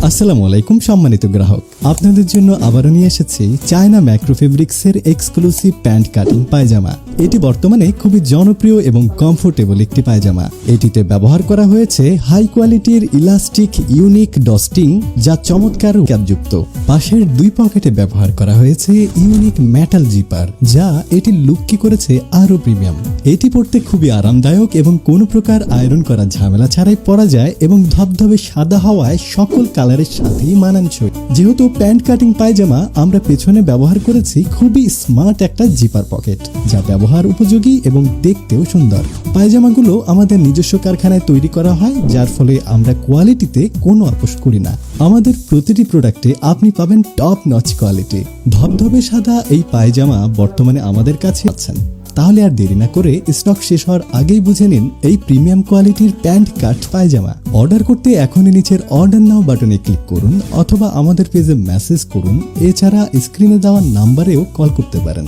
আসসালামু আলাইকুম সম্মানিত গ্রাহক, আপনাদের জন্য আবারও নিয়ে এসেছি চায়না ম্যাক্রো ফেব্রিক্সের এক্সক্লুসিভ প্যান্ট কাটিং পায়জামা। এটি বর্তমানে খুবই জনপ্রিয় এবং কমফোর্টেবল একটি পায়জামা। এটিতে ব্যবহার করা হয়েছে হাই কোয়ালিটির ইলাস্টিক ইউনিক ডস্টিং, যা চমৎকার ক্যাপযুক্ত। পাশের দুই পকেটে ব্যবহার করা হয়েছে ইউনিক মেটাল জিপার, যা এটির লুককে করেছে আরো প্রিমিয়াম। এটি পরতে খুবই আরামদায়ক এবং কোনো প্রকার আয়রন করা ঝামেলা ছাড়াই পরা যায় এবং ধবধবে সাদা হওয়ায় সকল কালারের সাথেই মানানসই। যেহেতু প্যান্ট কাটিং পায়জামা, আমরা পেছনে ব্যবহার করেছি খুবই স্মার্ট একটা জিপার পকেট, যা ব্যবহার উপযোগী এবং দেখতেও সুন্দর। পায়জামাগুলো আমাদের নিজস্ব কারখানায় তৈরি করা হয়, যার ফলে আমরা কোয়ালিটিতে কোনো আপোষ করি না। আমাদের প্রতিটি প্রোডাক্টে আপনি পাবেন টপ নচ কোয়ালিটি। ধবধবে সাদা এই পায়জামা বর্তমানে আমাদের কাছে আছেন। তাহলে আর দেরি না করে স্টক শেষ হওয়ার আগেই বুঝে নিন এই প্রিমিয়াম কোয়ালিটির প্যান্ট কাট পায়জামা। অর্ডার করতে এখনই নিচের অর্ডার নাও বাটনে ক্লিক করুন অথবা আমাদের পেজে মেসেজ করুন। এছাড়া স্ক্রিনে দেওয়া নাম্বারেও কল করতে পারেন।